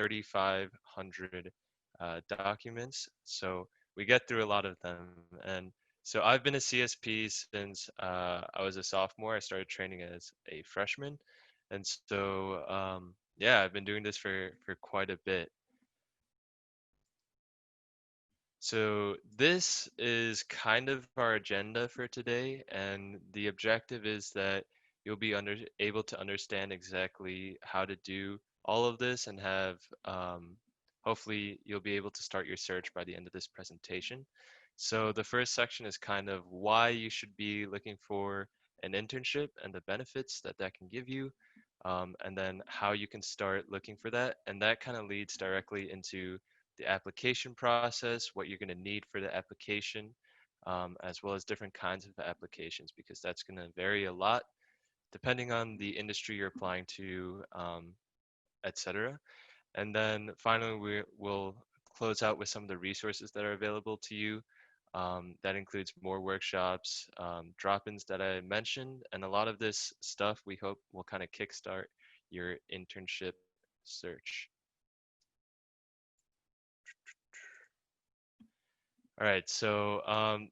3,500 documents. So we get through a lot of them. And so I've been a CSP since I was a sophomore. I started training as a freshman. And so, yeah, I've been doing this for quite a bit. So this is kind of our agenda for today, and the objective is that you'll be able to understand exactly how to do all of this and have hopefully you'll be able to start your search by the end of this presentation. So the first section is kind of why you should be looking for an internship and the benefits that that can give you, and then how you can start looking for that. And that kind of leads directly into the application process, what you're going to need for the application, as well as different kinds of applications, because that's going to vary a lot depending on the industry you're applying to, etc. And then finally, we will close out with some of the resources that are available to you. That includes more workshops, drop-ins that I mentioned, and a lot of this stuff we hope will kind of kickstart your internship search. All right, so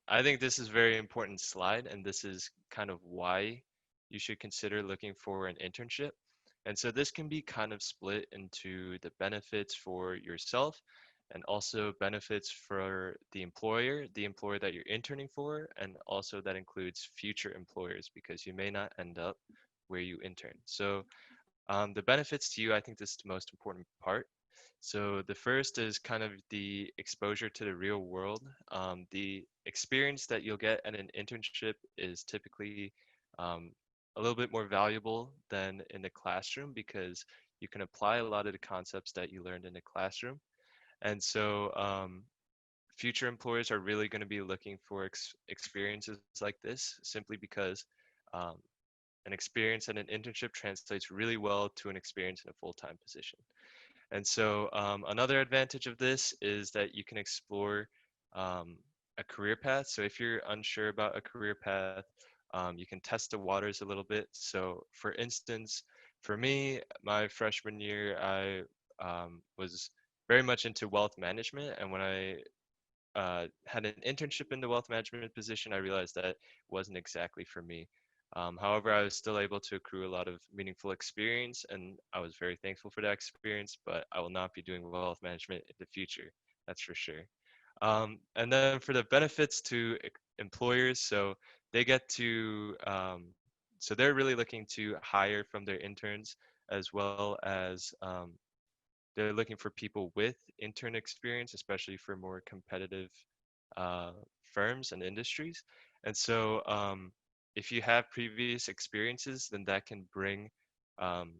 I think this is a very important slide, and this is kind of why you should consider looking for an internship. And so this can be kind of split into the benefits for yourself and also benefits for the employer that you're interning for, and also that includes future employers because you may not end up where you intern. So the benefits to you, I think this is the most important part. So the first is kind of the exposure to the real world. The experience that you'll get at an internship is typically um, a little bit more valuable than in the classroom because you can apply a lot of the concepts that you learned in the classroom. And so future employers are really going to be looking for experiences like this simply because um, an experience and an internship translates really well to an experience in a full-time position. And so another advantage of this is that you can explore um, a career path. So if you're unsure about a career path, you can test the waters a little bit. So for instance, for me, my freshman year, I was very much into wealth management. And when I had an internship in the wealth management position, I realized that wasn't exactly for me. However, I was still able to accrue a lot of meaningful experience, and I was very thankful for that experience, but I will not be doing wealth management in the future, that's for sure. And then for the benefits to employers, so they get to, so they're really looking to hire from their interns as well as they're looking for people with intern experience, especially for more competitive uh, firms and industries. And so, if you have previous experiences, then that can bring um,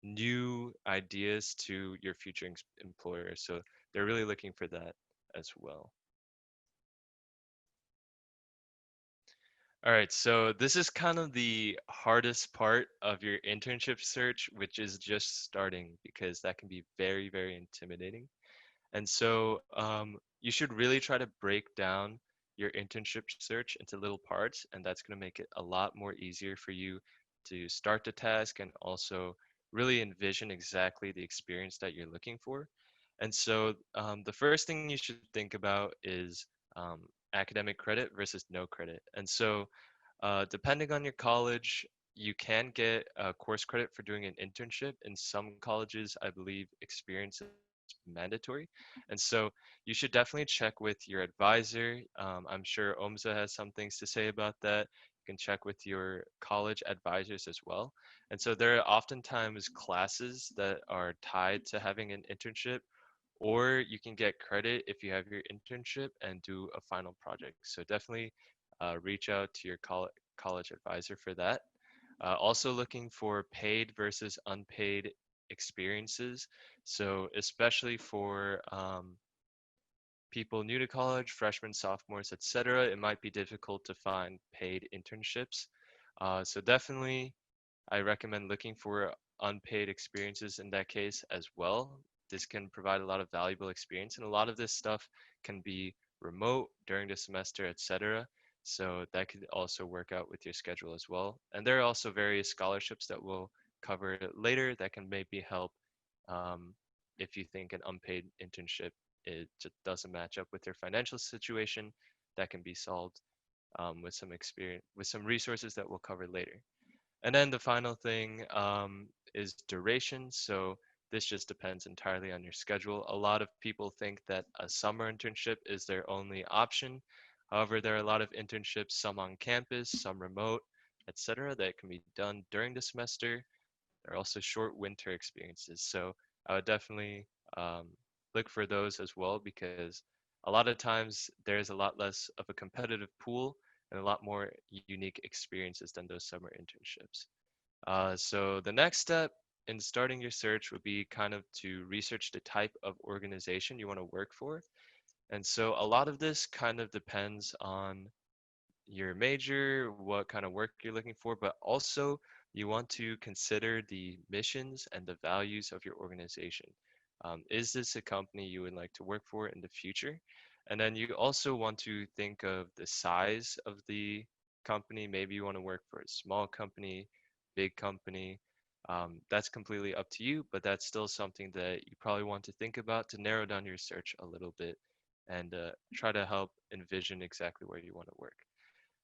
new ideas to your future employer. So they're really looking for that as well. All right, so this is kind of the hardest part of your internship search, which is just starting because that can be very, very intimidating. And so you should really try to break down your internship search into little parts, and that's going to make it a lot more easier for you to start the task and also really envision exactly the experience that you're looking for. And so the first thing you should think about is um, academic credit versus no credit. And so depending on your college, you can get course credit for doing an internship. In some colleges, I believe experience is mandatory. And so you should definitely check with your advisor. I'm sure OMSA has some things to say about that. You can check with your college advisors as well. And so there are oftentimes classes that are tied to having an internship, or you can get credit if you have your internship and do a final project. So definitely reach out to your college advisor for that. Also looking for paid versus unpaid experiences. So especially for people new to college, freshmen, sophomores, etc., it might be difficult to find paid internships. So definitely, I recommend looking for unpaid experiences in that case as well. This can provide a lot of valuable experience, and a lot of this stuff can be remote during the semester, etc. So that could also work out with your schedule as well. And there are also various scholarships that we'll cover later that can maybe help. Um, if you think an unpaid internship it just doesn't match up with your financial situation, that can be solved with some experience, with some resources that we'll cover later. And then the final thing is duration. So this just depends entirely on your schedule. A lot of people think that a summer internship is their only option. However, there are a lot of internships, some on campus, some remote, etc., that can be done during the semester. There are also short winter experiences. So I would definitely look for those as well because a lot of times there's a lot less of a competitive pool and a lot more unique experiences than those summer internships. So the next step in starting your search would be kind of to research the type of organization you want to work for. And so a lot of this kind of depends on your major, what kind of work you're looking for, but also you want to consider the missions and the values of your organization. Is this a company you would like to work for in the future? And then you also want to think of the size of the company. Maybe you want to work for a small company, big company. That's completely up to you, but that's still something that you probably want to think about to narrow down your search a little bit and try to help envision exactly where you want to work.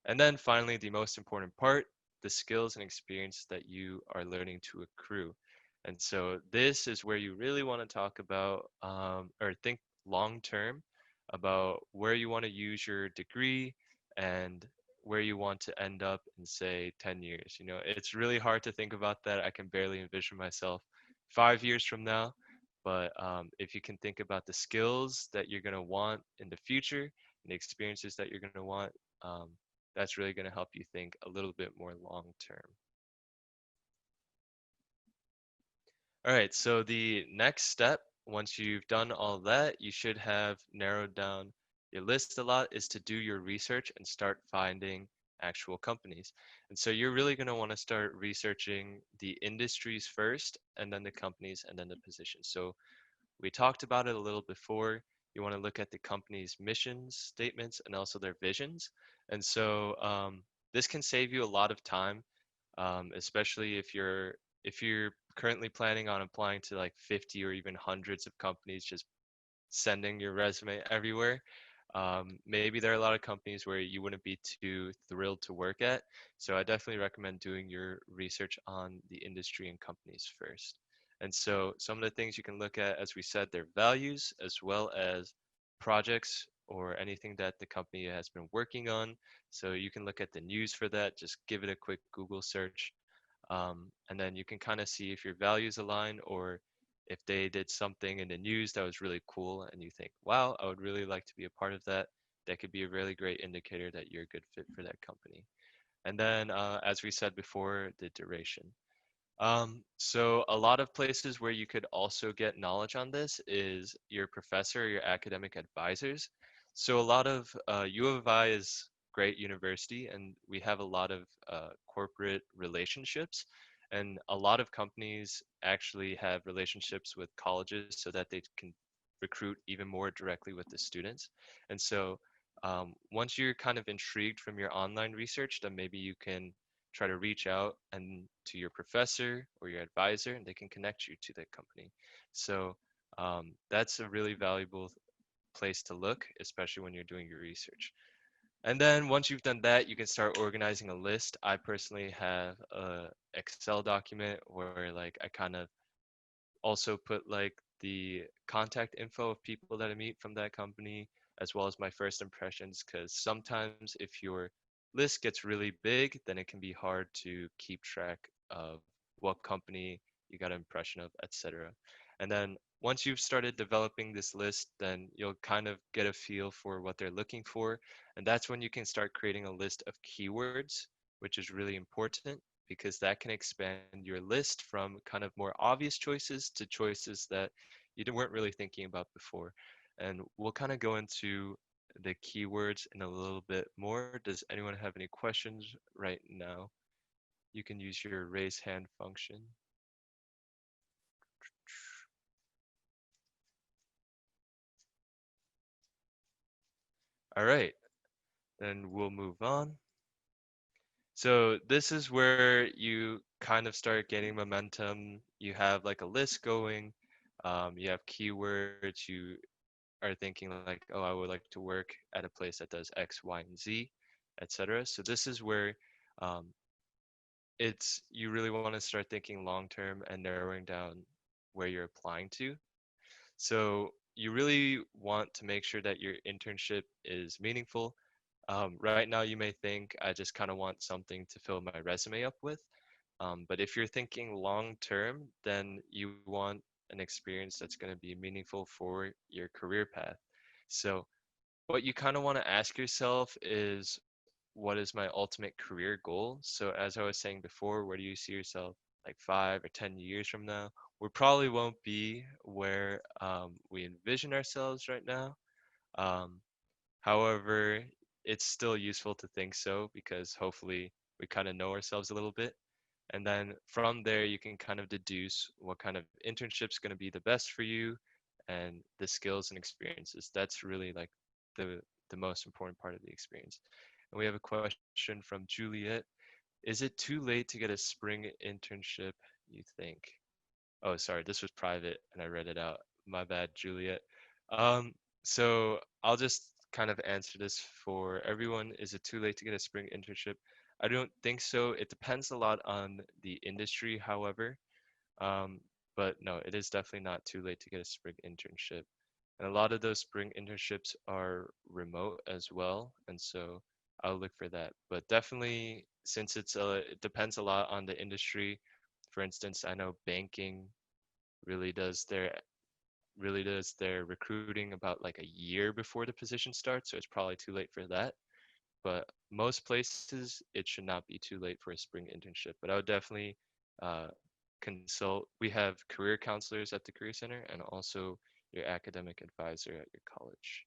And then finally, the most important part, the skills and experience that you are learning to accrue. And so this is where you really want to talk about or think long term about where you want to use your degree and where you want to end up in, say, 10 years. You know, it's really hard to think about that. I can barely envision myself 5 years from now. But if you can think about the skills that you're going to want in the future and the experiences that you're going to want, um, that's really going to help you think a little bit more long term. All right, so the next step, once you've done all that, you should have narrowed down your list a lot, is to do your research and start finding actual companies. And so you're really going to want to start researching the industries first, and then the companies, and then the positions. So we talked about it a little before. You want to look at the company's missions, statements, and also their visions. And so this can save you a lot of time, especially if you're currently planning on applying to like 50 or even hundreds of companies, just sending your resume everywhere. Maybe there are a lot of companies where you wouldn't be too thrilled to work at. So I definitely recommend doing your research on the industry and companies first. And so some of the things you can look at, as we said, their values as well as projects or anything that the company has been working on. So you can look at the news for that. Just give it a quick Google search. And then you can kind of see if your values align or if they did something in the news that was really cool and you think, wow, I would really like to be a part of that, that could be a really great indicator that you're a good fit for that company. And then, as we said before, the duration. So a lot of places where you could also get knowledge on this is your professor or your academic advisors. So a lot of U of I is great university, and we have a lot of corporate relationships, and a lot of companies actually have relationships with colleges so that they can recruit even more directly with the students. And so once you're kind of intrigued from your online research, then maybe you can try to reach out and to your professor or your advisor and they can connect you to that company. So that's a really valuable place to look, especially when you're doing your research. And then once you've done that, you can start organizing a list. I personally have a Excel document where like I kind of also put like the contact info of people that I meet from that company, as well as my first impressions. Because sometimes if your list gets really big, then it can be hard to keep track of what company you got an impression of, etc. And then once you've started developing this list, then you'll kind of get a feel for what they're looking for. And that's when you can start creating a list of keywords, which is really important because that can expand your list from kind of more obvious choices to choices that you weren't really thinking about before. And we'll kind of go into the keywords in a little bit more. Does anyone have any questions right now? You can use your raise hand function. All right, then we'll move on. So this is where you kind of start getting momentum. You have like a list going. You have keywords. You are thinking like, oh, I would like to work at a place that does X, Y, and Z, etc. So this is where um, it's you really want to start thinking long term and narrowing down where you're applying to. So you really want to make sure that your internship is meaningful. Right now, you may think I just kind of want something to fill my resume up with. But if you're thinking long term, then you want an experience that's going to be meaningful for your career path. So what you kind of want to ask yourself is, what is my ultimate career goal? So as I was saying before, where do you see yourself like 5 or 10 years from now? We probably won't be where we envision ourselves right now. Um, However, it's still useful to think so because hopefully we kind of know ourselves a little bit. And then from there, you can kind of deduce what kind of internship's going to be the best for you and the skills and experiences. That's really like the the most important part of the experience. And we have a question from Juliet. Is it too late to get a spring internship, you think? Oh, sorry, this was private and I read it out. My bad, Juliet. Um, so I'll just kind of answer this for everyone. Is it too late to get a spring internship? I don't think so. It depends a lot on the industry, however. Um, but no, it is definitely not too late to get a spring internship. And a lot of those spring internships are remote as well, and so I'll look for that. But definitely, since it depends a lot on the industry. For instance, I know banking really does their recruiting about like a year before the position starts, so it's probably too late for that. But most places, it should not be too late for a spring internship. But I would definitely uh, consult. We have career counselors at the Career Center and also your academic advisor at your college.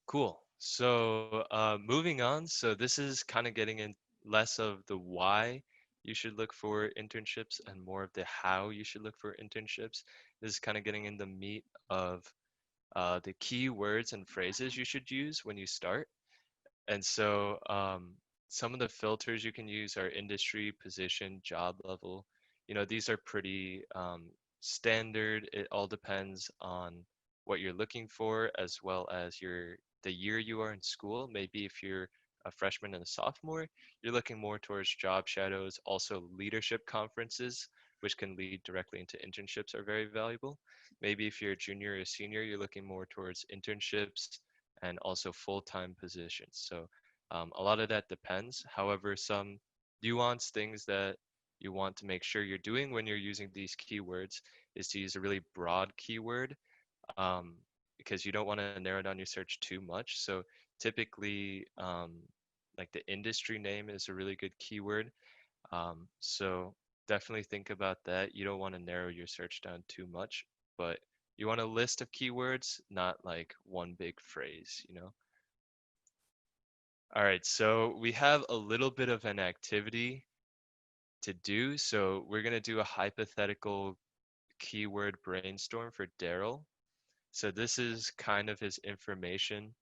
Cool. So moving on. So this is kind of getting in less of the why you should look for internships and more of the how you should look for internships. This is kind of getting in the meat of the key words and phrases you should use when you start. And so some of the filters you can use are industry, position, job level. You know, these are pretty standard. It all depends on what you're looking for as well as the year you are in school. Maybe if you're a freshman and a sophomore, you're looking more towards job shadows. Also, leadership conferences, which can lead directly into internships, are very valuable. Maybe if you're a junior or a senior, you're looking more towards internships and also full-time positions. So a lot of that depends. However, some nuanced things that you want to make sure you're doing when you're using these keywords is to use a really broad keyword um, because you don't want to narrow down your search too much. So typically, like the industry name is a really good keyword. So definitely think about that. You don't want to narrow your search down too much, but you want a list of keywords, not like one big phrase, you know? All right, so we have a little bit of an activity to do. So we're going to do a hypothetical keyword brainstorm for Daryl. So this is kind of his information.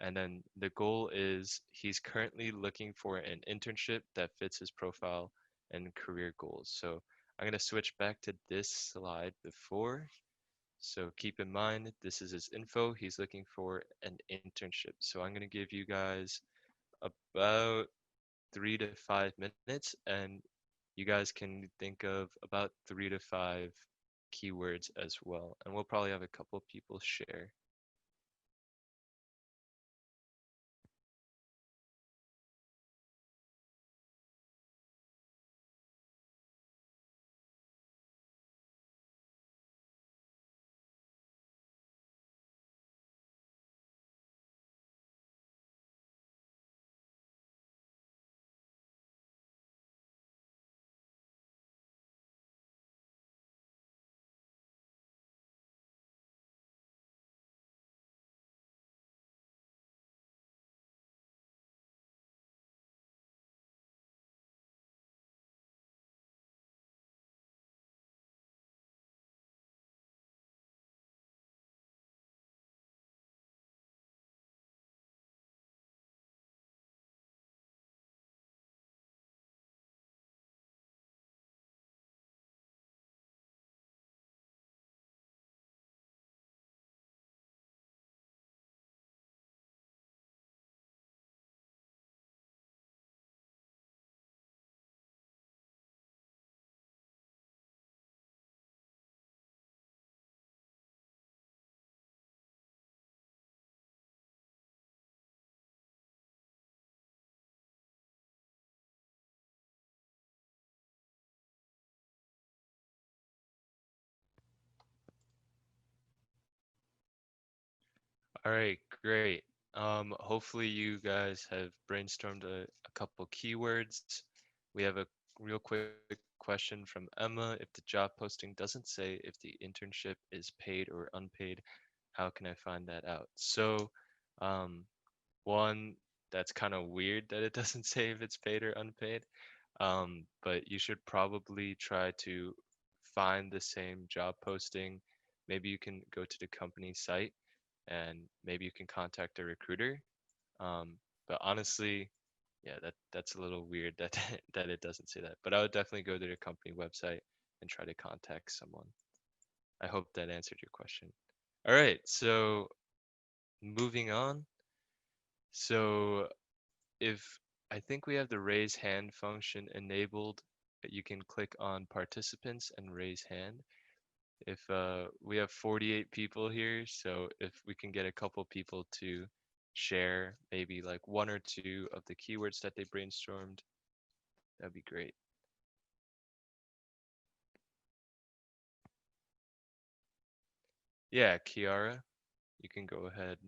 And then the goal is he's currently looking for an internship that fits his profile and career goals. So I'm going to switch back to this slide before. So keep in mind, this is his info. He's looking for an internship. So I'm going to give you guys about 3 to 5 minutes, and you guys can think of about 3 to 5 keywords as well. And we'll probably have a couple people share. All right, great. Hopefully you guys have brainstormed a couple keywords. We have a real quick question from Emma. If the job posting doesn't say if the internship is paid or unpaid, how can I find that out? So, um, one, that's kind of weird that it doesn't say if it's paid or unpaid. But you should probably try to find the same job posting. Maybe you can go to the company site and maybe you can contact a recruiter. Um, but honestly, yeah, that's a little weird that that it doesn't say that. But I would definitely go to the company website and try to contact someone. I hope that answered your question. All right, so moving on. So if I think we have the raise hand function enabled, you can click on participants and raise hand. If we have 48 people here, so if we can get a couple people to share maybe like one or two of the keywords that they brainstormed, that'd be great. Yeah, Kiara, you can go ahead.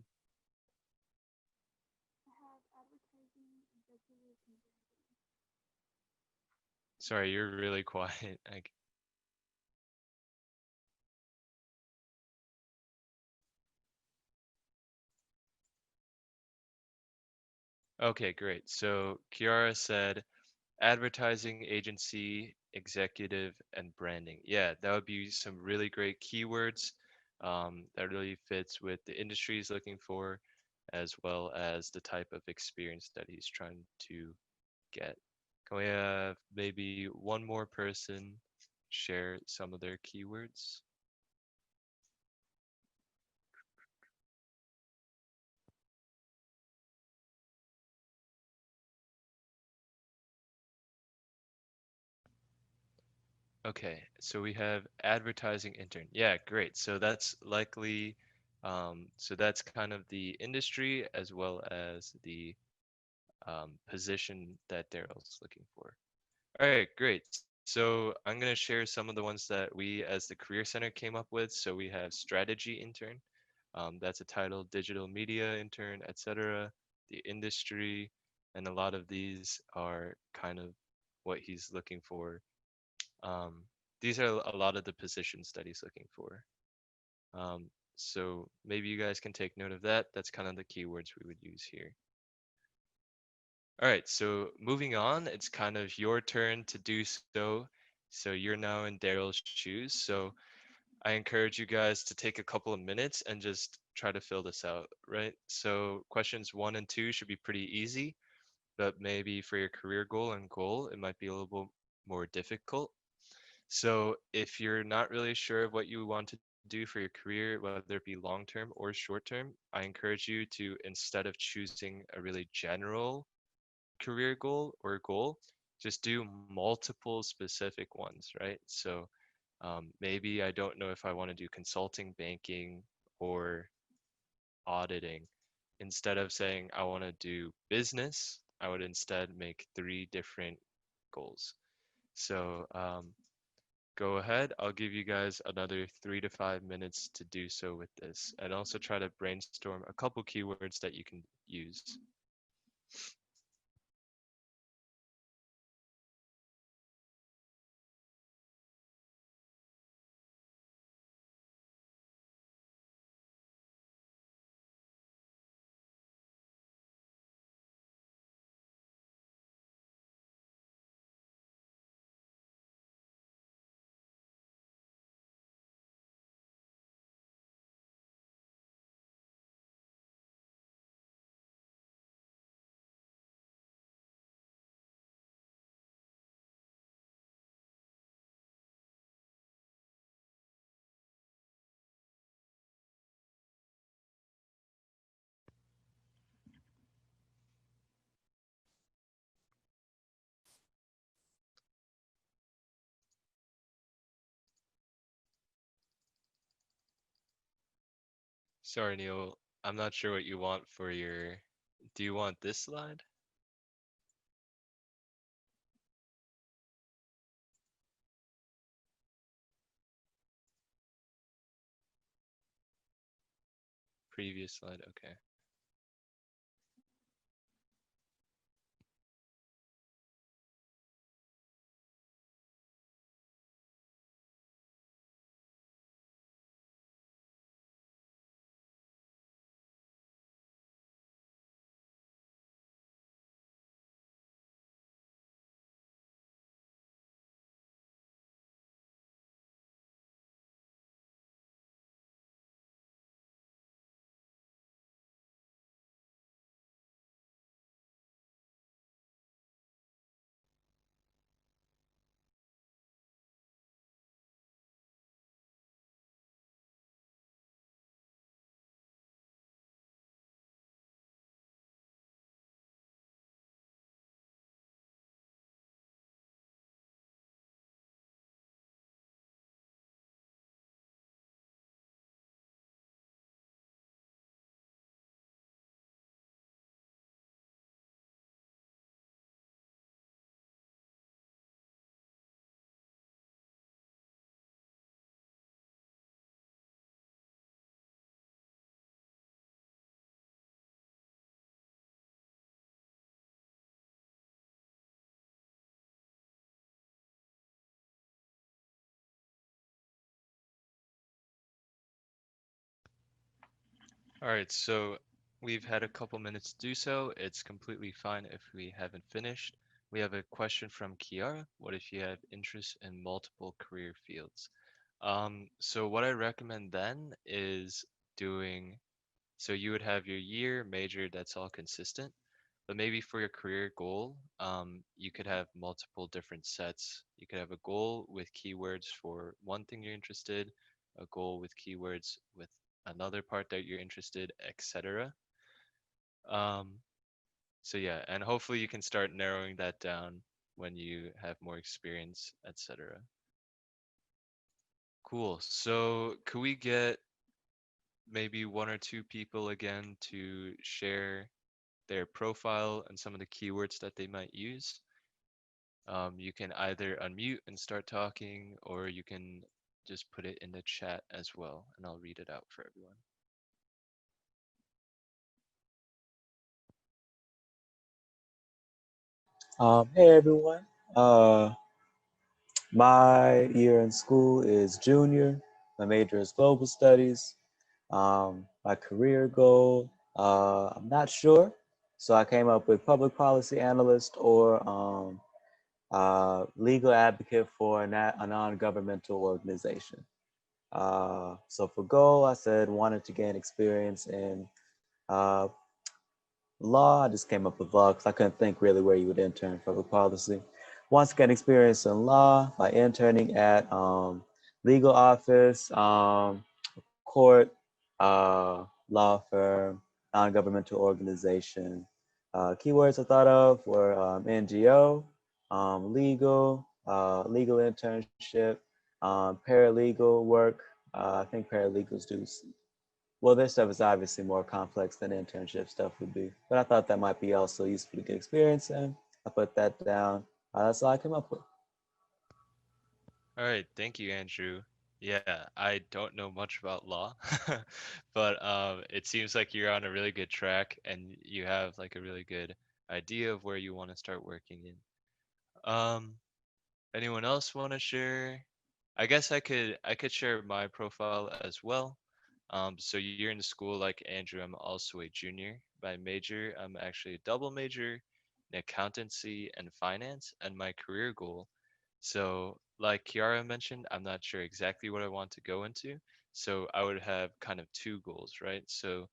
Sorry, you're really quiet. Okay, great. So Kiara said advertising agency, executive, and branding. Yeah, that would be some really great keywords that really fits with the industry he's looking for, as well as the type of experience that he's trying to get. Can we have maybe one more person share some of their keywords? Okay, so we have advertising intern. Yeah, great. So that's likely, so that's kind of the industry as well as the position that Daryl's looking for. All right, great. So I'm going to share some of the ones that we as the Career Center came up with. So we have strategy intern. That's a title, digital media intern, etc. The industry, and a lot of these are kind of what he's looking for. Um, these are a lot of the positions that he's looking for. So maybe you guys can take note of that. That's kind of the keywords we would use here. All right, so moving on, it's kind of your turn to do so. So you're now in Daryl's shoes. So I encourage you guys to take a couple of minutes and just try to fill this out, right? So questions one and two should be pretty easy, but maybe for your career goal, it might be a little bit more difficult. So if you're not really sure of what you want to do for your career, whether it be long term or short term, I encourage you to, instead of choosing a really general career goal, just do multiple specific ones, right? So maybe I don't know if I want to do consulting, banking, or auditing. Instead of saying I want to do business, I would instead make three different goals. So go ahead. I'll give you guys another 3 to 5 minutes to do so with this, and also try to brainstorm a couple keywords that you can use. Sorry, Neil. I'm not sure what you want for your. Do you want this slide? previous slide. Okay. All right, so we've had a couple minutes to do so. It's completely fine if we haven't finished. We have a question from Kiara. What if you have interest in multiple career fields? So what I recommend then is doing, so you would have your year, major, that's all consistent. But maybe for your career goal, you could have multiple different sets. You could have a goal with keywords for one thing you're interested, a goal with keywords with another part that you're interested, etc. Um, so yeah, and hopefully you can start narrowing that down when you have more experience, etc. Cool. So could we get maybe one or two people again to share their profile and some of the keywords that they might use? You can either unmute and start talking, or you can just put it in the chat as well, and I'll read it out for everyone. Hey everyone. My year in school is junior. My major is global studies. My career goal, I'm not sure. So I came up with public policy analyst or legal advocate for a non-governmental organization. So for goal, I said wanted to gain experience in uh, law. I just came up with law because I couldn't think really where you would intern for public policy. Once again, experience in law by interning at legal office, court, law firm, non-governmental organization. Keywords I thought of were NGO, legal internship, paralegal work. I think paralegals do well, this stuff is obviously more complex than internship stuff would be, but I thought that might be also useful to get experience in. I put that down. That's all I came up with. All right, thank you, Andrew. Yeah, I don't know much about law, but it seems like you're on a really good track and you have like a really good idea of where you want to start working in. Um, Anyone else want to share? I guess I could share my profile as well. So you're in school like Andrew. I'm also a junior. By major, I'm actually a double major in accountancy and finance, and my career goal. So like Kiara mentioned, I'm not sure exactly what I want to go into. So I would have kind of two goals, right? So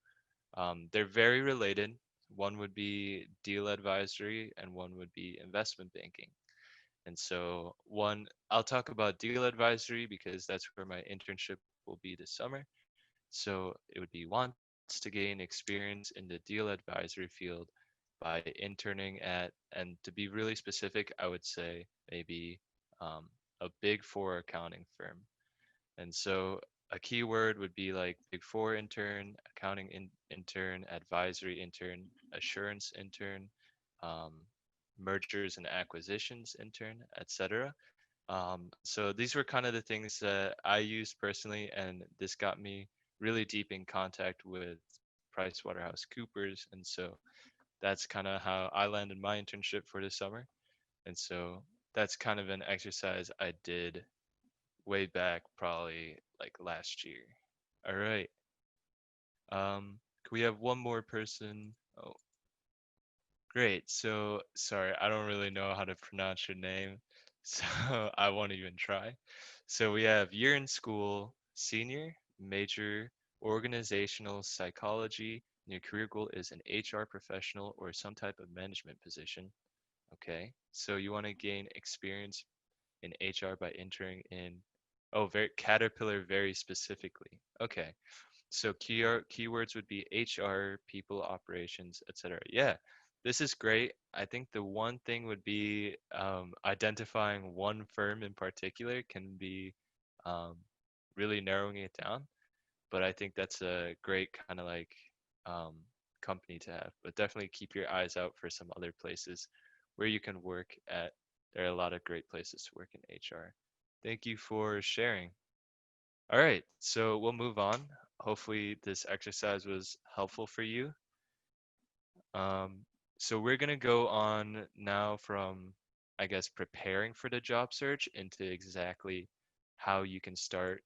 they're very related. One would be deal advisory, and one would be investment banking. And so I'll talk about deal advisory because that's where my internship will be this summer. So it would be wants to gain experience in the deal advisory field by interning at, and to be really specific, I would say maybe a big four accounting firm. And so a keyword would be like Big Four intern, intern, advisory intern, assurance intern, um, mergers and acquisitions intern, etc. So these were kind of the things that I used personally, and this got me really deep in contact with PricewaterhouseCoopers, and so that's kind of how I landed my internship for this summer. And so that's kind of an exercise I did way back, probably like last year. All right. Can we have one more person? Oh, great. So, sorry, I don't really know how to pronounce your name, so I won't even try. So we have year in school, senior, major, organizational psychology, and your career goal is an HR professional or some type of management position. Okay. So you want to gain experience in HR by entering in, oh, very Caterpillar very specifically. Okay. So keywords would be HR, people, operations, etc. Yeah, this is great. I think the one thing would be identifying one firm in particular can be um, really narrowing it down. But I think that's a great kind of like um, company to have. But definitely keep your eyes out for some other places where you can work at. There are a lot of great places to work in HR. Thank you for sharing. All right, so we'll move on. Hopefully, this exercise was helpful for you. Um, so we're gonna go on now from, I guess, preparing for the job search into exactly how you can start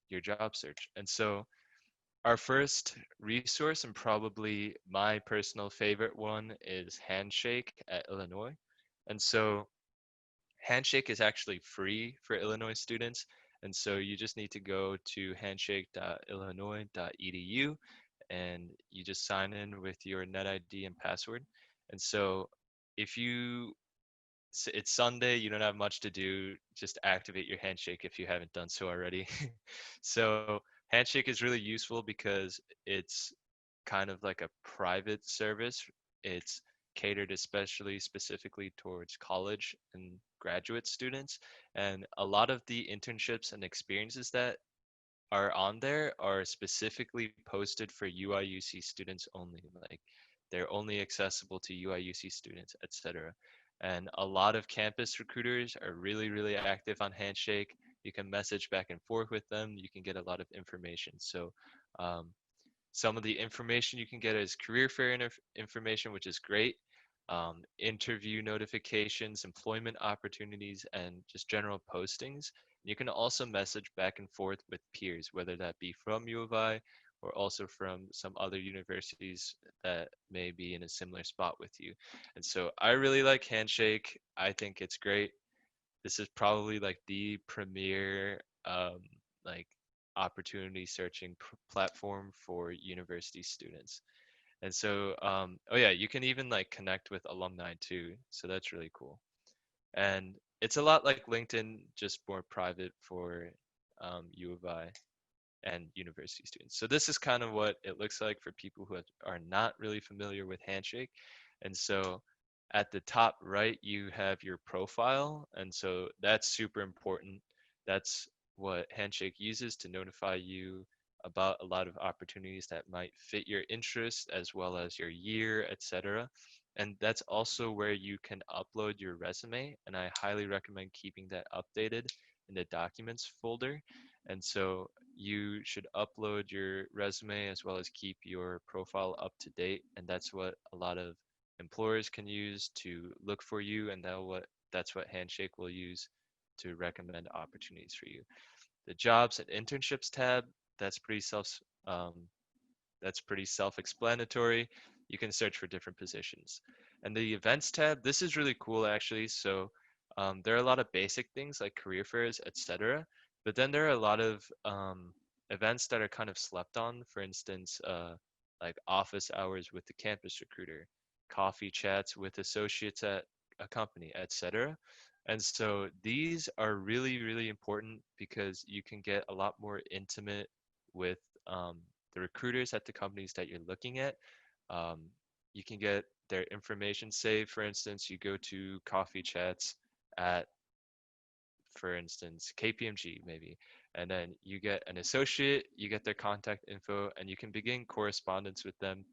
your job search. And so our first resource, and probably my personal favorite one, is Handshake at Illinois. And so Handshake is actually free for Illinois students. And so you just need to go to handshake.illinois.edu and you just sign in with your NetID and password. And so if you it's Sunday, you don't have much to do, just activate your Handshake if you haven't done so already. So Handshake is really useful because it's kind of like a private service. It's catered especially specifically towards college and graduate students. And a lot of the internships and experiences that are on there are specifically posted for UIUC students only. Like they're only accessible to UIUC students, etc. And a lot of campus recruiters are really, really active on Handshake. You can message back and forth with them. You can get a lot of information. So um, some of the information you can get is career fair information, which is great. Interview notifications, employment opportunities, and just general postings. You can also message back and forth with peers, whether that be from U of I or also from some other universities that may be in a similar spot with you. And so I really like Handshake. I think it's great. This is probably like the premier like opportunity searching platform for university students. And so oh yeah, you can even like connect with alumni too, so that's really cool. And it's a lot like LinkedIn, just more private for U of I and university students. So this is kind of what it looks like for people who are not really familiar with Handshake. And so at the top right, you have your profile. And so that's super important. That's what Handshake uses to notify you about a lot of opportunities that might fit your interests as well as your year, etc. And that's also where you can upload your resume. And I highly recommend keeping that updated in the documents folder. And so you should upload your resume as well as keep your profile up to date. And that's what a lot of employers can use to look for you. And that's what Handshake will use to recommend opportunities for you. The jobs and internships tab, that's pretty um, self-explanatory. You can search for different positions. And the events tab, this is really cool actually. So there are a lot of basic things like career fairs, etc. But then there are a lot of events that are kind of slept on. For instance, like office hours with the campus recruiter, coffee chats with associates at a company, etc. And so these are really, really important because you can get a lot more intimate with um, the recruiters at the companies that you're looking at. Um, you can get their information saved. For instance, you go to coffee chats at, for instance, KPMG maybe, and then you get an associate, you get their contact info, and you can begin correspondence with them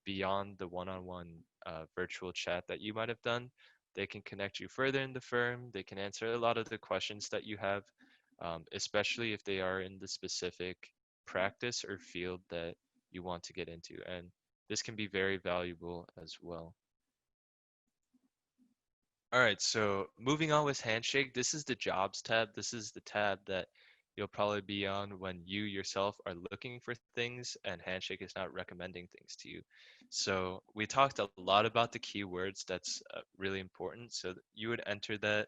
beyond the one-on-one virtual chat that you might have done. They can connect you further in the firm. They can answer a lot of the questions that you have, especially if they are in the specific practice or field that you want to get into. And this can be very valuable as well. All right, so moving on with Handshake, this is the jobs tab. This is the tab that you'll probably be on when you yourself are looking for things and Handshake is not recommending things to you. So we talked a lot about the keywords. That's really important. So you would enter that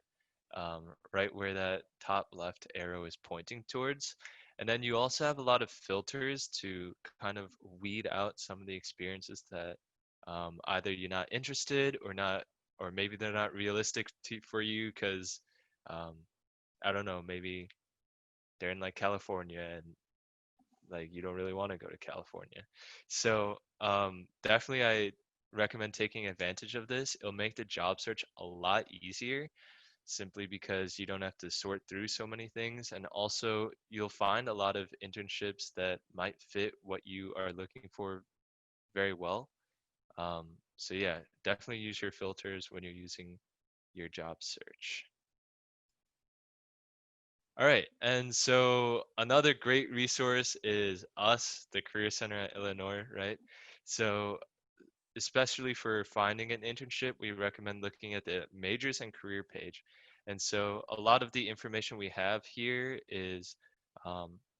right where that top left arrow is pointing towards. And then you also have a lot of filters to kind of weed out some of the experiences that either you're not interested or not, or maybe they're not realistic for you because um, I don't know, maybe they're in like California and like you don't really want to go to California. So definitely I recommend taking advantage of this. It'll make the job search a lot easier simply because you don't have to sort through so many things. And also, you'll find a lot of internships that might fit what you are looking for very well. So, yeah, definitely use your filters when you're using your job search. All right. And so, another great resource is us, the Career Center at Illinois, right? So, especially for finding an internship, we recommend looking at the majors and career page. And so a lot of the information we have here is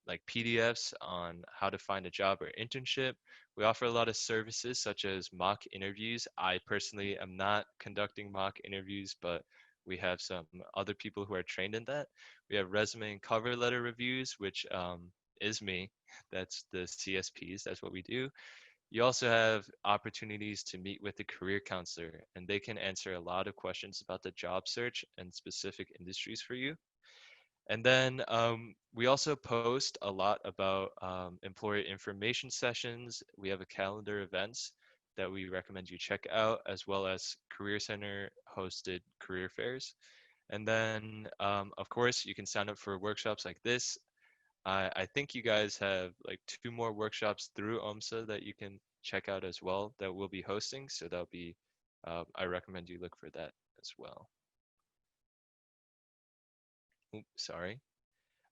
like PDFs on how to find a job or internship. We offer a lot of services such as mock interviews. I personally am not conducting mock interviews, but we have some other people who are trained in that. We have resume and cover letter reviews, which is me. That's the CSPs. That's what we do. You also have opportunities to meet with a career counselor, and they can answer a lot of questions about the job search and specific industries for you. And then we also post a lot about employer information sessions. We have a calendar events that we recommend you check out, as well as Career Center hosted career fairs. And then, of course, you can sign up for workshops like this. I think you guys have like two more workshops through OMSA that you can check out as well that we'll be hosting. So that'll be, I recommend you look for that as well. Oops, sorry.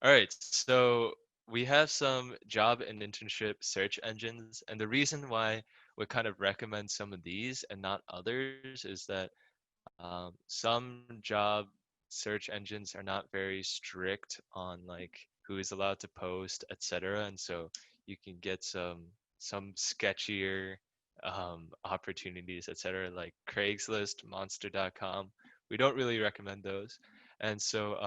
All right, so we have some job and internship search engines, and the reason why we kind of recommend some of these and not others is that some job search engines are not very strict on like who is allowed to post, etc. And so you can get some sketchier opportunities, etc. Like Craigslist, Monster.com. We don't really recommend those. And so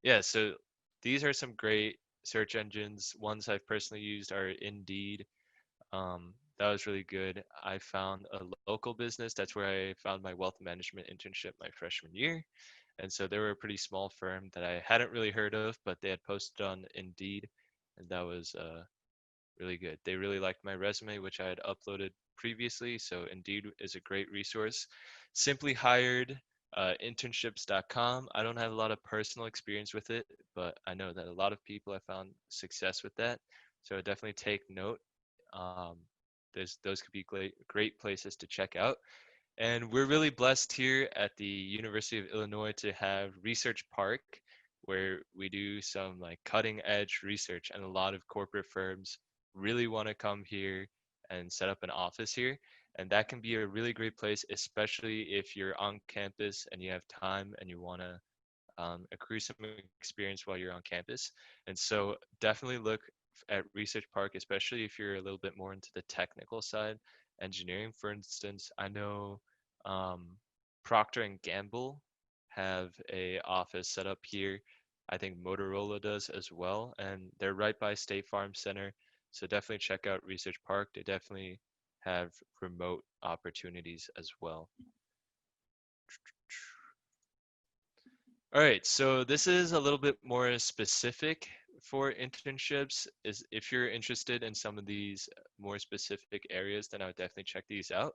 yeah, so these are some great search engines. Ones I've personally used are Indeed. That was really good. I found a local business. That's where I found my wealth management internship my freshman year. And so they were a pretty small firm that I hadn't really heard of, but they had posted on Indeed, and that was really good. They really liked my resume, which I had uploaded previously. So Indeed is a great resource. Simply Hired, internships.com. I don't have a lot of personal experience with it, but I know that a lot of people have found success with that. So definitely take note. Um, those could be great places to check out. And we're really blessed here at the University of Illinois to have Research Park, where we do some like cutting edge research, and a lot of corporate firms really want to come here and set up an office here. And that can be a really great place, especially if you're on campus and you have time and you want to accrue some experience while you're on campus. And so definitely look at Research Park, especially if you're a little bit more into the technical side. Engineering, for instance, I know Procter and Gamble have a office set up here. I think Motorola does as well, and they're right by State Farm Center. So definitely check out Research Park. They definitely have remote opportunities as well. All right, so this is a little bit more specific for internships. Is if you're interested in some of these more specific areas, then I would definitely check these out.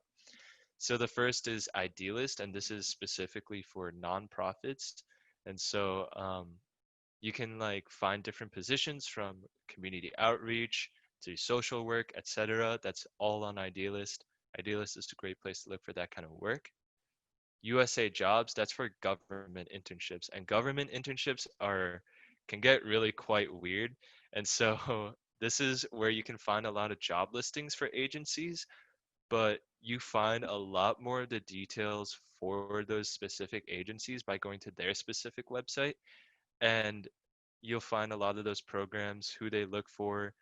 So the first is Idealist, and this is specifically for nonprofits. And so you can like find different positions from community outreach to social work, etc. That's all on Idealist. Idealist is a great place to look for that kind of work. USA Jobs, that's for government internships. And government internships are can get really quite weird. And so this is where you can find a lot of job listings for agencies, but you find a lot more of the details for those specific agencies by going to their specific website. And you'll find a lot of those programs, who they look for,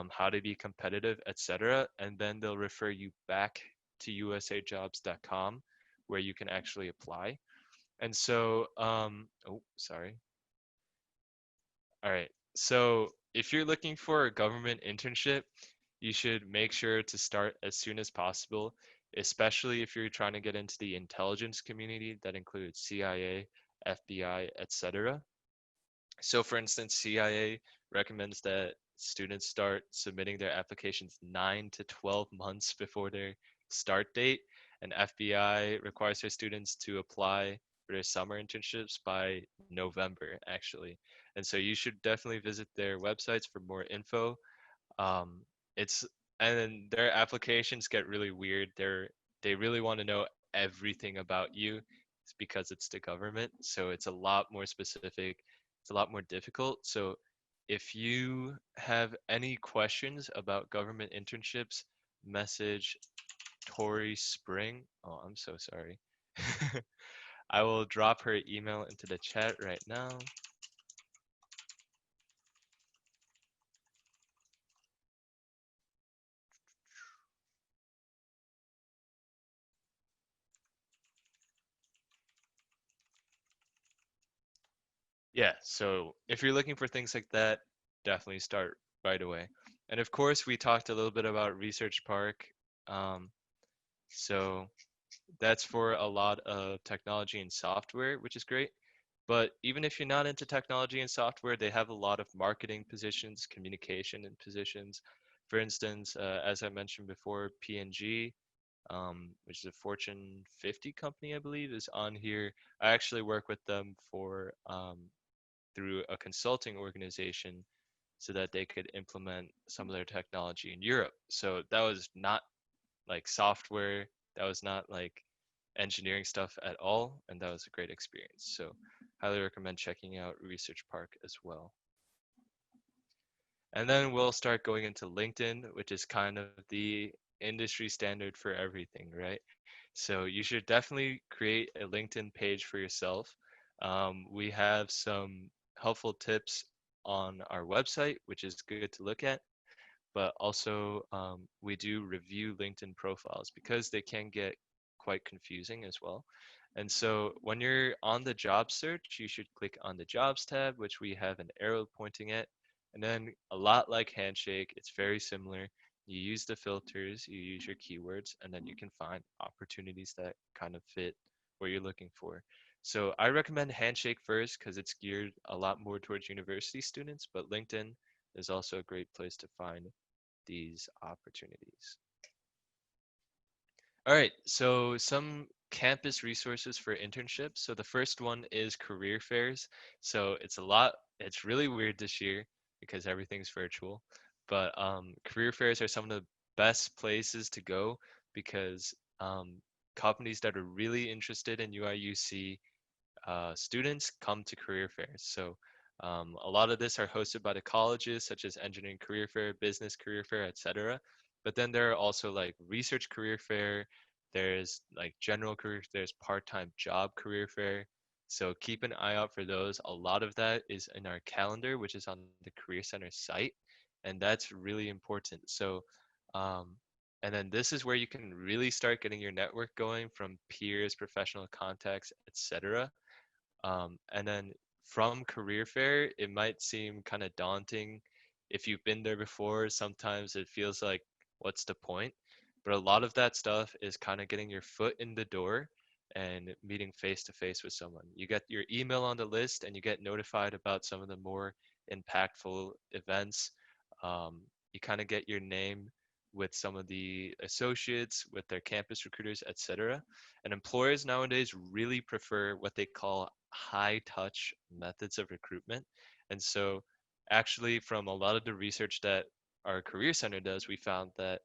how to be competitive, etc. And then they'll refer you back to usajobs.com where you can actually apply. And so, oh, sorry. All right. So if you're looking for a government internship, you should make sure to start as soon as possible, especially if you're trying to get into the intelligence community that includes CIA, FBI, etc. So, for instance, CIA recommends that students start submitting their applications 9 to 12 months before their start date, and FBI requires their students to apply for their summer internships by November, actually. And so you should definitely visit their websites for more info. Um, it's and then their applications get really weird. They really want to know everything about you. It's because it's the government, so it's a lot more specific. It's a lot more difficult. So if you have any questions about government internships, message Tori Spring. Oh, I'm so sorry. I will drop her email into the chat right now. Yeah, so if you're looking for things like that, definitely start right away. And of course, we talked a little bit about Research Park. Um, so that's for a lot of technology and software, which is great. But even if you're not into technology and software, they have a lot of marketing positions, communication and positions. For instance, as I mentioned before, P&G, which is a Fortune 50 company, I believe, is on here. I actually work with them for through a consulting organization so that they could implement some of their technology in Europe. So that was not like software, that was not like engineering stuff at all, and that was a great experience. So highly recommend checking out Research Park as well. And then we'll start going into LinkedIn, which is kind of the industry standard for everything, right? So you should definitely create a LinkedIn page for yourself. We have some helpful tips on our website, which is good to look at, but also we do review LinkedIn profiles because they can get quite confusing as well. And so when you're on the job search, you should click on the jobs tab, which we have an arrow pointing at. And then a lot like Handshake, it's very similar. You use the filters, you use your keywords, and then you can find opportunities that kind of fit what you're looking for. So I recommend Handshake first because it's geared a lot more towards university students, but LinkedIn is also a great place to find these opportunities. All right, so some campus resources for internships. So the first one is career fairs. So it's really weird this year because everything's virtual, but career fairs are some of the best places to go because companies that are really interested in UI/UC students come to career fairs. So a lot of this are hosted by the colleges, such as engineering career fair, business career fair, etc. But then there are also like research career fair. There's like general career. There's part-time job career fair. So keep an eye out for those. A lot of that is in our calendar, which is on the Career Center site, and that's really important. So, um, and then this is where you can really start getting your network going from peers, professional contacts, etc. And then from career fair, it might seem kind of daunting. If you've been there before, sometimes it feels like, what's the point? But a lot of that stuff is kind of getting your foot in the door and meeting face to face with someone. You get your email on the list and you get notified about some of the more impactful events. Um, you kind of get your name with some of the associates, with their campus recruiters, etc. And employers nowadays really prefer what they call high touch methods of recruitment. And so, actually, from a lot of the research that our Career Center does, we found that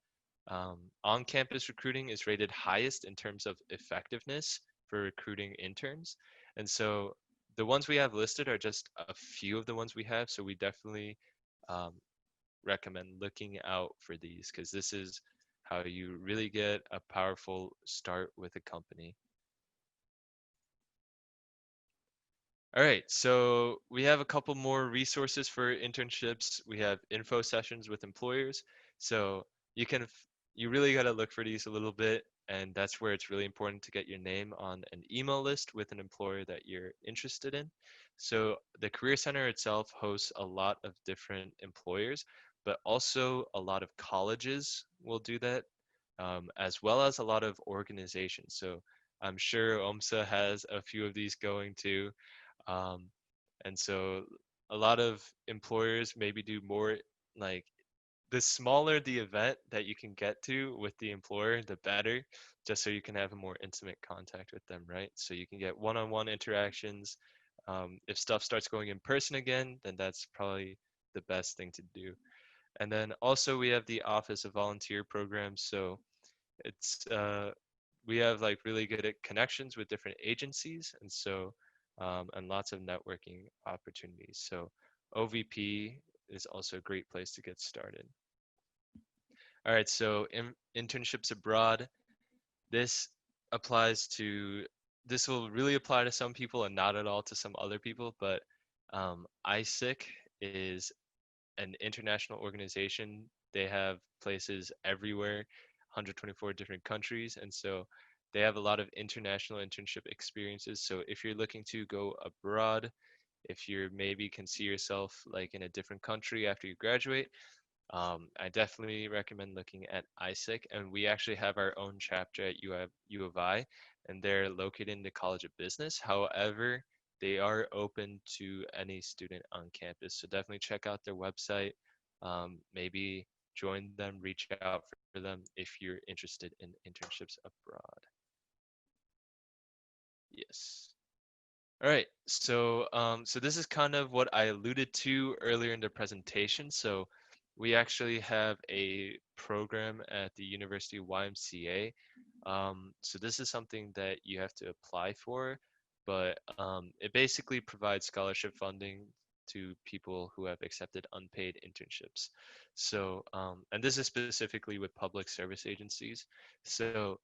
on campus recruiting is rated highest in terms of effectiveness for recruiting interns. And so, the ones we have listed are just a few of the ones we have. So, we definitely um, recommend looking out for these because this is how you really get a powerful start with a company. All right, so we have a couple more resources for internships. We have info sessions with employers. So you can you really got to look for these a little bit, and that's where it's really important to get your name on an email list with an employer that you're interested in. So the Career Center itself hosts a lot of different employers, but also a lot of colleges will do that, as well as a lot of organizations. So I'm sure OMSA has a few of these going too. Um, and so a lot of employers maybe do more like the smaller the event that you can get to with the employer, the better, just so you can have a more intimate contact with them, right? So you can get one-on-one interactions. If stuff starts going in person again, then that's probably the best thing to do. And then also we have the Office of Volunteer programs. So it's we have like really good connections with different agencies, and so and lots of networking opportunities. So OVP is also a great place to get started. All right, so internships abroad. This applies to this will really apply to some people and not at all to some other people. But ISIC is an international organization. They have places everywhere, 124 different countries, and so they have a lot of international internship experiences. So if you're looking to go abroad, if you maybe can see yourself like in a different country after you graduate, I definitely recommend looking at ISIC. And we actually have our own chapter at U of I, and they're located in the College of Business. However, they are open to any student on campus. So definitely check out their website. Maybe join them, reach out for them if you're interested in internships abroad. Yes. All right, so this is kind of what I alluded to earlier in the presentation. So we actually have a program at the University of YMCA. So this is something that you have to apply for, but it basically provides scholarship funding to people who have accepted unpaid internships. So, and this is specifically with public service agencies. So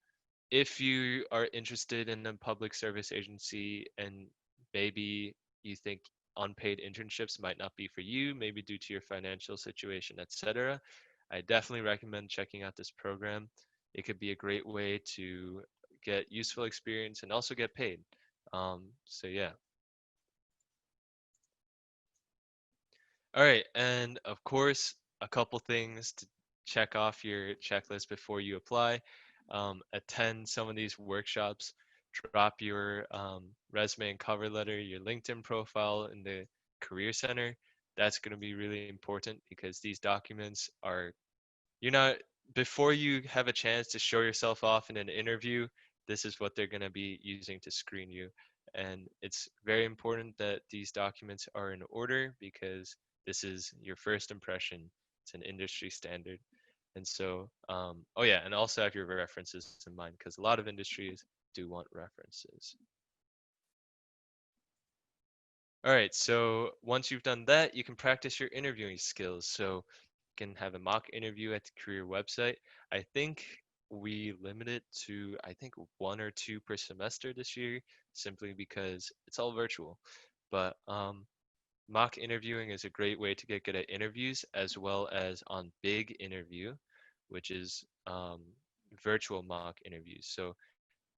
if you are interested in a public service agency and maybe you think unpaid internships might not be for you, maybe due to your financial situation, etc., I definitely recommend checking out this program. It could be a great way to get useful experience and also get paid. So yeah. All right, and of course, a couple things to check off your checklist before you apply. Attend some of these workshops, drop your resume and cover letter, your LinkedIn profile in the Career Center. That's going to be really important because these documents are you're not before you have a chance to show yourself off in an interview, this is what they're going to be using to screen you. And it's very important that these documents are in order because this is your first impression. It's an industry standard. And so oh yeah, and also have your references in mind because a lot of industries do want references. All right, so once you've done that, you can practice your interviewing skills. So you can have a mock interview at the career website. I think we limit it to, I think, one or two per semester this year, simply because it's all virtual. But mock interviewing is a great way to get good at interviews, as well as on Big Interview, which is virtual mock interviews. So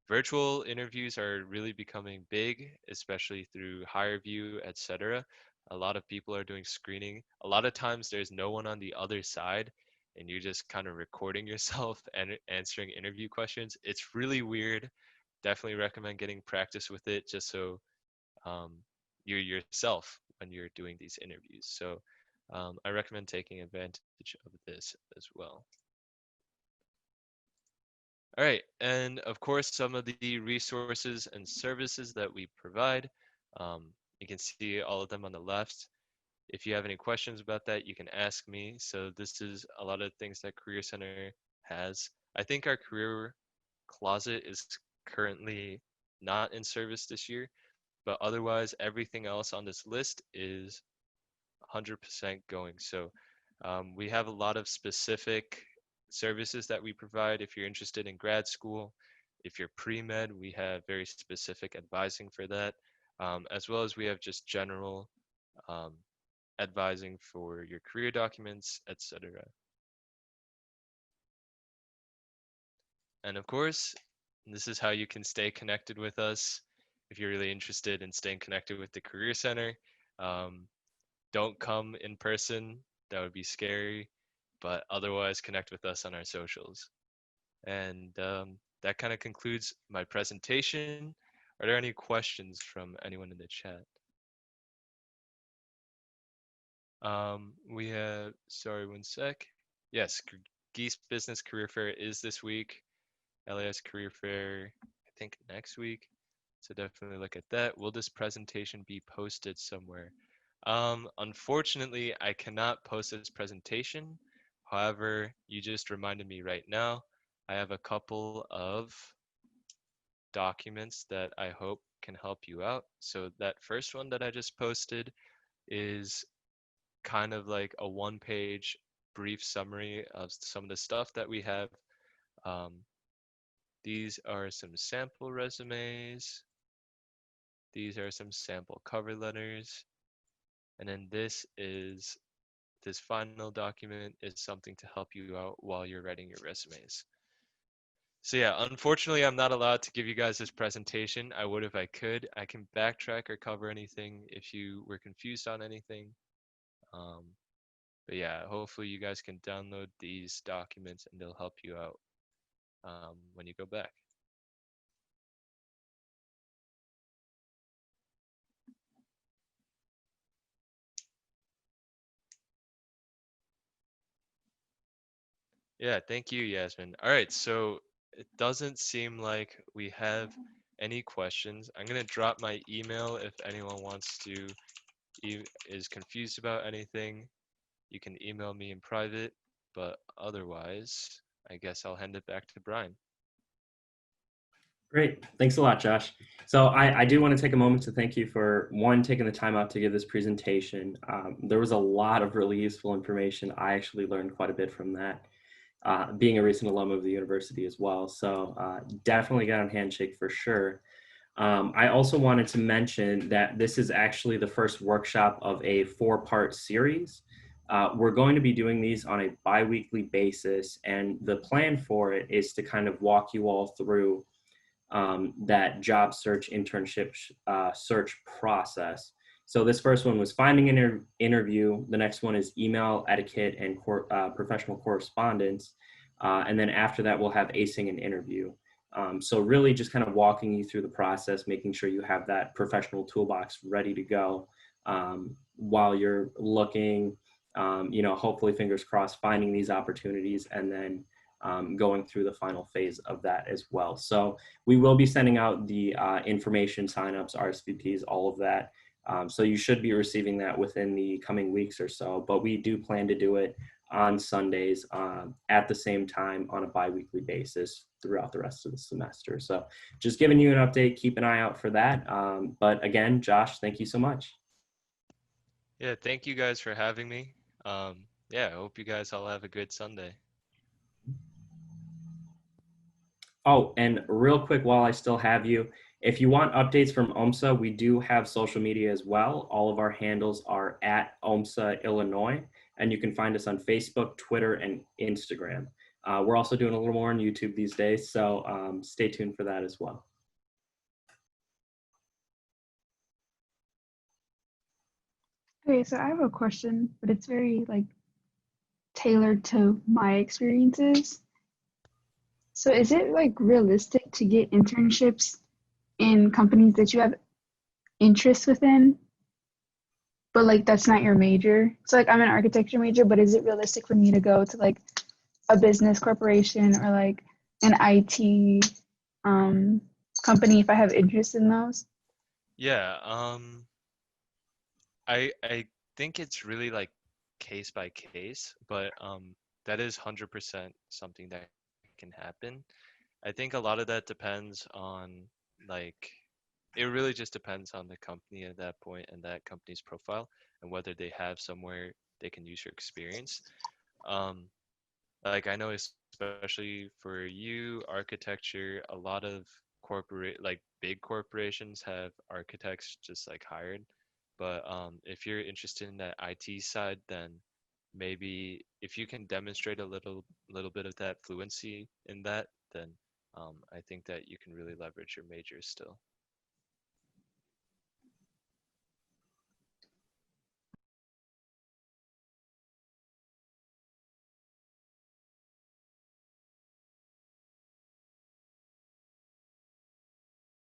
virtual interviews are really becoming big, especially through HireVue, etc. A lot of people are doing screening. A lot of times there's no one on the other side and you're just kind of recording yourself and answering interview questions. It's really weird. Definitely recommend getting practice with it just so um, you're yourself when you're doing these interviews. So I recommend taking advantage of this as well. All right, and of course, some of the resources and services that we provide. You can see all of them on the left. If you have any questions about that, you can ask me. So this is a lot of things that Career Center has. I think our career closet is currently not in service this year, but otherwise everything else on this list is 100% going. So We have a lot of specific services that we provide if you're interested in grad school. If you're pre-med, we have very specific advising for that, as well as we have just general um, advising for your career documents, etc. And of course, this is how you can stay connected with us if you're really interested in staying connected with the Career Center. Um, don't come in person, that would be scary, but otherwise connect with us on our socials. And that kind of concludes my presentation. Are there any questions from anyone in the chat? We have, sorry, one sec. Yes, Geese Business Career Fair is this week. LAS Career Fair, I think next week. So definitely look at that. Will this presentation be posted somewhere? Unfortunately, I cannot post this presentation. However, you just reminded me right now. I have a couple of documents that I hope can help you out. So that first one that I just posted is kind of like a one-page brief summary of some of the stuff that we have. Um, these are some sample resumes. These are some sample cover letters. And then this final document is something to help you out while you're writing your resumes. So yeah, unfortunately, I'm not allowed to give you guys this presentation. I would if I could. I can backtrack or cover anything if you were confused on anything. Um, but yeah, hopefully you guys can download these documents and they'll help you out when you go back. Yeah, thank you, Yasmin. All right, so it doesn't seem like we have any questions. I'm gonna drop my email if anyone wants to, is confused about anything. You can email me in private, but otherwise, I guess I'll hand it back to Brian. Great. Thanks a lot, Josh. So I do want to take a moment to thank you for, one, taking the time out to give this presentation. There was a lot of really useful information. I actually learned quite a bit from that, being a recent alum of the university as well. So definitely got on Handshake for sure. I also wanted to mention that this is actually the first workshop of a 4-part series. We're going to be doing these on a bi-weekly basis, and the plan for it is to kind of walk you all through that job search internship search process. So this first one was finding an interview. The next one is email etiquette and professional correspondence. And then after that, we'll have acing an interview. So really just kind of walking you through the process, making sure you have that professional toolbox ready to go while you're looking, hopefully fingers crossed, finding these opportunities and then going through the final phase of that as well. So we will be sending out the information, signups, RSVPs, all of that. So you should be receiving that within the coming weeks or so, but we do plan to do it on Sundays at the same time on a bi-weekly basis throughout the rest of the semester. So just giving you an update, keep an eye out for that. But again, Josh, thank you so much. Yeah, thank you guys for having me. Yeah, I hope you guys all have a good Sunday. Oh, and real quick while I still have you, if you want updates from OMSA, we do have social media as well. All of our handles are at OMSA Illinois, and you can find us on Facebook, Twitter, and Instagram. We're also doing a little more on YouTube these days, so stay tuned for that as well. Okay, so I have a question, but it's very like tailored to my experiences. So is it like realistic to get internships in companies that you have interest within, but like that's not your major? So like I'm an architecture major, but is it realistic for me to go to like a business corporation or like an IT company if I have interest in those? Yeah, I think it's really like case by case, but that is 100% something that can happen. I think a lot of that depends on like it really just depends on the company at that point and that company's profile and whether they have somewhere they can use your experience. Um, like I know especially for you, architecture, a lot of big corporations have architects just like hired. But if you're interested in that IT side, then maybe if you can demonstrate a little bit of that fluency in that, then I think that you can really leverage your major still.